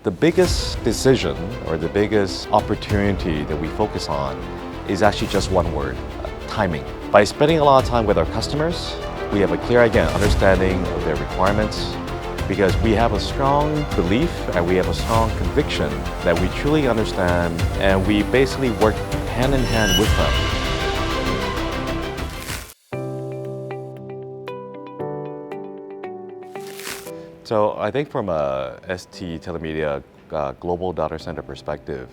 The biggest decision or the biggest opportunity that we focus on is actually just one word, timing. By spending a lot of time with our customers, we have a clear idea and understanding of their requirements because we have a strong belief and we have a strong conviction that we truly understand and we basically work hand in hand with them. So I think from a ST Telemedia global data center perspective,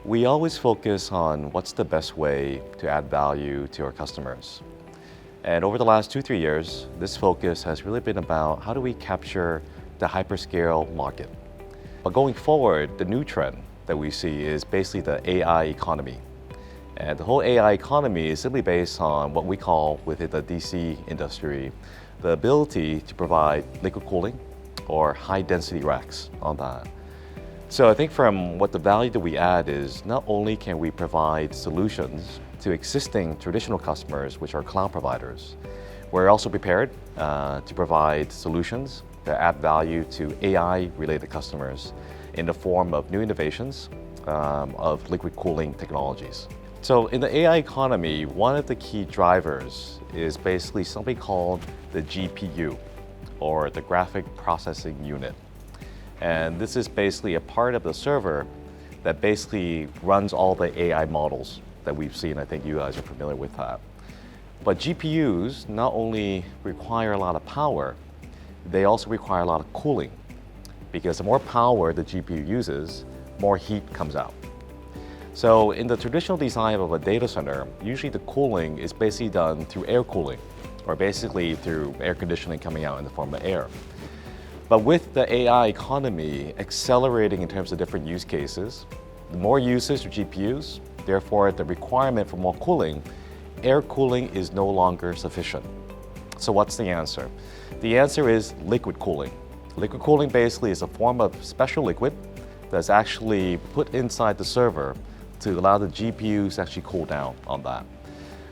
we always focus on what's the best way to add value to our customers. And over the last 2-3 years, this focus has really been about how do we capture the hyperscale market. But going forward, the new trend that we see is basically the AI economy. And the whole AI economy is simply based on what we call within the DC industry, the ability to provide liquid cooling or high density racks on that. So I think from what the value that we add is not only can we provide solutions to existing traditional customers, which are cloud providers, we're also prepared to provide solutions that add value to AI-related customers in the form of new innovations of liquid cooling technologies. So in the AI economy, one of the key drivers is basically something called the GPU, or the graphic processing unit. And this is basically a part of the server that basically runs all the AI models that we've seen. I think you guys are familiar with that. But GPUs not only require a lot of power, they also require a lot of cooling because the more power the GPU uses, more heat comes out. So in the traditional design of a data center, usually the cooling is basically done through air cooling, or basically through air conditioning coming out in the form of air. But with the AI economy accelerating in terms of different use cases, the more usage of GPUs, therefore the requirement for more cooling, air cooling is no longer sufficient. So what's the answer? The answer is liquid cooling. Liquid cooling basically is a form of special liquid that's actually put inside the server to allow the GPUs to actually cool down on that.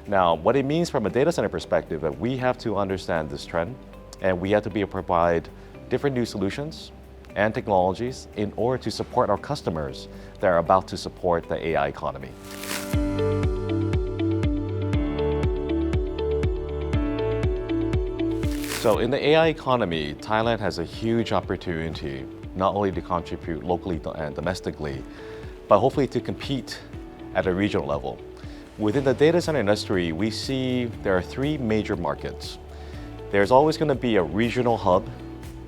Now, what it means from a data center perspective, that we have to understand this trend and we have to be able to provide different new solutions and technologies in order to support our customers that are about to support the AI economy. So in the AI economy, Thailand has a huge opportunity not only to contribute locally and domestically, but hopefully to compete at a regional level. Within the data center industry, we see there are 3 major markets. There's always going to be a regional hub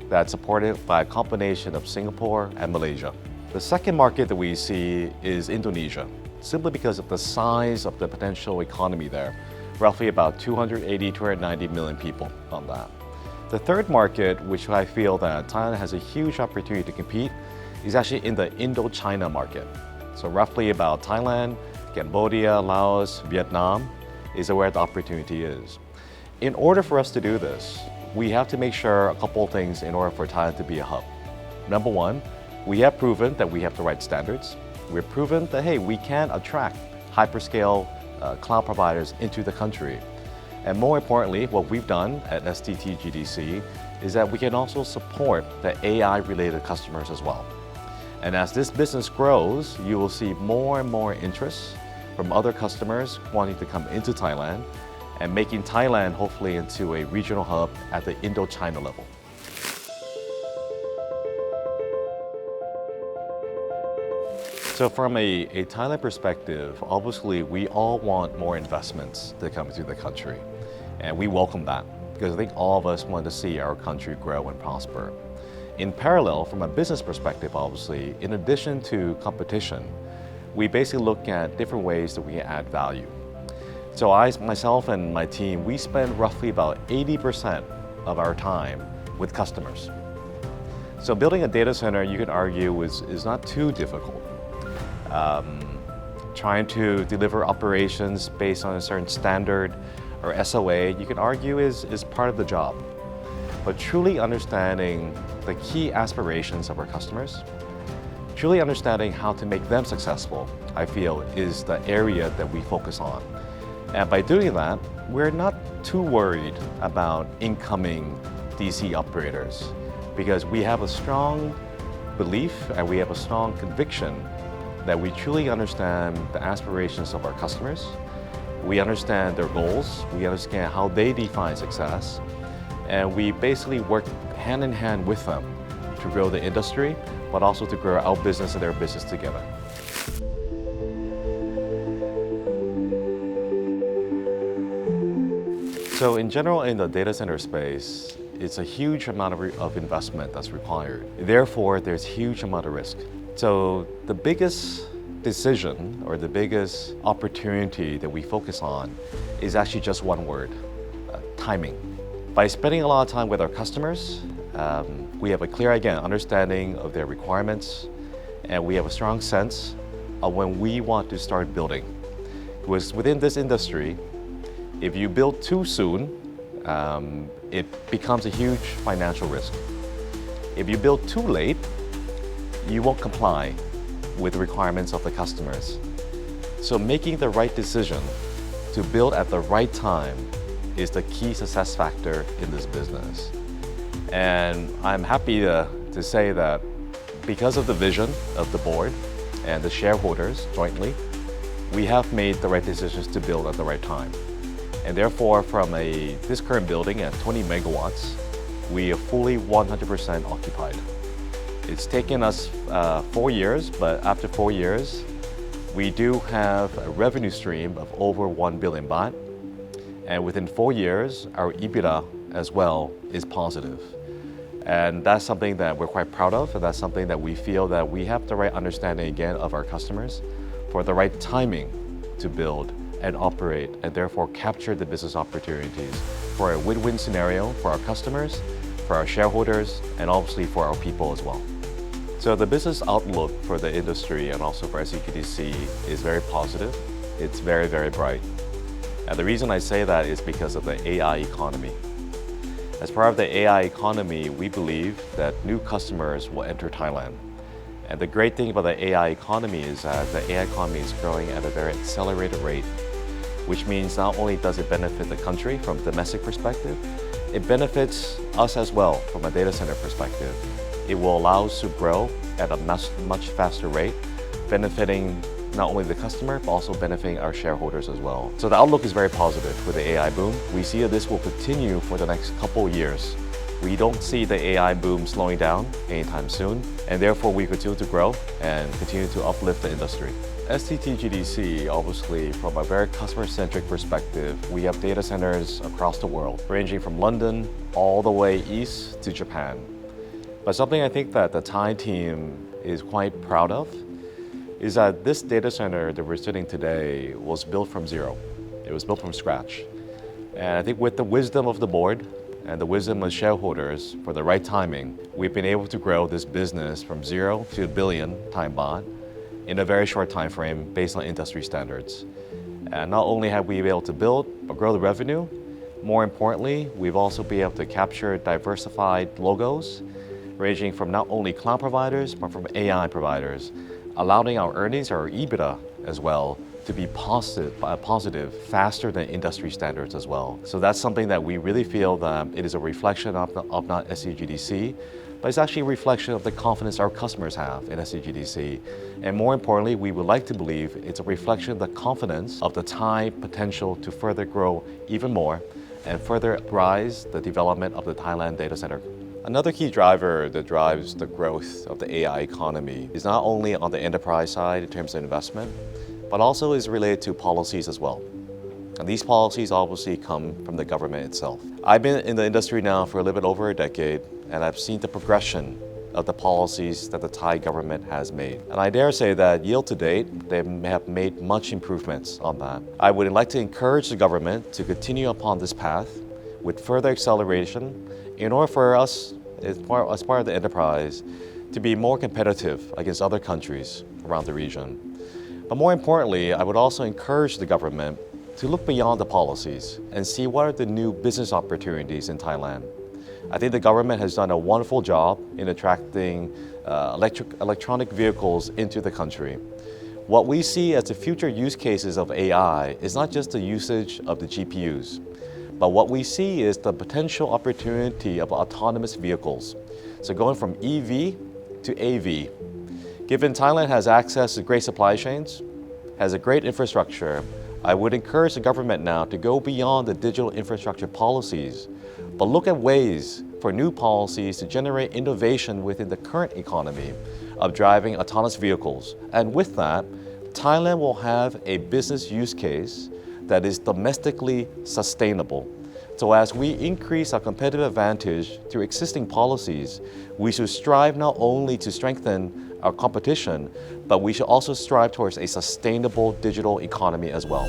that's supported by a combination of Singapore and Malaysia. The second market that we see is Indonesia, simply because of the size of the potential economy there, roughly about 280, 290 million people on that. The third market, which I feel that Thailand has a huge opportunity to compete, is actually in the Indo-China market. So roughly about Thailand, Cambodia, Laos, Vietnam is where the opportunity is. In order for us to do this, we have to make sure a couple of things in order for Thailand to be a hub. Number one, we have proven that we have the right standards. We've proven that, hey, we can attract hyperscale cloud providers into the country. And more importantly, what we've done at STT GDC is that we can also support the AI-related customers as well. And as this business grows, you will see more and more interest from other customers wanting to come into Thailand and making Thailand hopefully into a regional hub at the Indo-China level. So from a Thailand perspective, obviously we all want more investments to come into the country. And we welcome that because I think all of us want to see our country grow and prosper. In parallel, from a business perspective, obviously, in addition to competition, we basically look at different ways that we can add value. So myself and my team, we spend roughly about 80% of our time with customers. So building a data center, you can argue, is not too difficult. Trying to deliver operations based on a certain standard or SOA, you can argue is part of the job. But truly understanding the key aspirations of our customers, truly understanding how to make them successful, I feel is the area that we focus on. And by doing that, we're not too worried about incoming DC operators because we have a strong belief and we have a strong conviction that we truly understand the aspirations of our customers. We understand their goals, we understand how they define success, and we basically work hand in hand with them to grow the industry, but also to grow our business and their business together. So in general, in the data center space, it's a huge amount of investment that's required. Therefore, there's huge amount of risk. So the biggest decision or the biggest opportunity that we focus on is actually just one word, timing. By spending a lot of time with our customers, we have a clear, again, understanding of their requirements, and we have a strong sense of when we want to start building. Because within this industry, if you build too soon, it becomes a huge financial risk. If you build too late, you won't comply with the requirements of the customers. So making the right decision to build at the right time is the key success factor in this business. And I'm happy to say that because of the vision of the board and the shareholders jointly, we have made the right decisions to build at the right time. And therefore, from this current building at 20 megawatts, we are fully 100% occupied. It's taken us 4 years, but after 4 years, we do have a revenue stream of over 1 billion baht. And within 4 years, our EBITDA as well is positive. And that's something that we're quite proud of, and that's something that we feel that we have the right understanding again of our customers for the right timing to build and operate, and therefore capture the business opportunities for a win-win scenario for our customers, for our shareholders, and obviously for our people as well. So the business outlook for the industry and also for STTGDC is very positive. It's very, very bright. And the reason I say that is because of the AI economy. As part of the AI economy, we believe that new customers will enter Thailand. And the great thing about the AI economy is that the AI economy is growing at a very accelerated rate, which means not only does it benefit the country from a domestic perspective, it benefits us as well from a data center perspective. It will allow us to grow at a much faster rate, benefiting not only the customer, but also benefiting our shareholders as well. So the outlook is very positive for the AI boom. We see that this will continue for the next couple of years. We don't see the AI boom slowing down anytime soon, and therefore we continue to grow and continue to uplift the industry. STT GDC, obviously, from a very customer-centric perspective, we have data centers across the world, ranging from London all the way east to Japan. But something I think that the Thai team is quite proud of is that this data center that we're sitting today was built from zero. It was built from scratch. And I think with the wisdom of the board and the wisdom of shareholders for the right timing, we've been able to grow this business from 0 to 1 billion Thai baht in a very short time frame based on industry standards. And not only have we been able to build but grow the revenue, more importantly, we've also been able to capture diversified logos, ranging from not only cloud providers, but from AI providers, allowing our earnings, our EBITDA as well, to be positive faster than industry standards as well. So that's something that we really feel that it is a reflection of not STTGDC, but it's actually a reflection of the confidence our customers have in STTGDC. And more importantly, we would like to believe it's a reflection of the confidence of the Thai potential to further grow even more and further rise the development of the Thailand data center. Another key driver that drives the growth of the AI economy is not only on the enterprise side in terms of investment, but also is related to policies as well. And these policies obviously come from the government itself. I've been in the industry now for a little bit over a decade, and I've seen the progression of the policies that the Thai government has made. And I dare say that year to date, they have made much improvements on that. I would like to encourage the government to continue upon this path with further acceleration in order for us, as part of the enterprise, to be more competitive against other countries around the region. But more importantly, I would also encourage the government to look beyond the policies and see what are the new business opportunities in Thailand. I think the government has done a wonderful job in attracting electronic vehicles into the country. What we see as the future use cases of AI is not just the usage of the GPUs, but what we see is the potential opportunity of autonomous vehicles. So going from EV to AV. Given Thailand has access to great supply chains, has a great infrastructure, I would encourage the government now to go beyond the digital infrastructure policies, but look at ways for new policies to generate innovation within the current economy of driving autonomous vehicles. And with that, Thailand will have a business use case that is domestically sustainable. So as we increase our competitive advantage through existing policies, we should strive not only to strengthen our competition, but we should also strive towards a sustainable digital economy as well.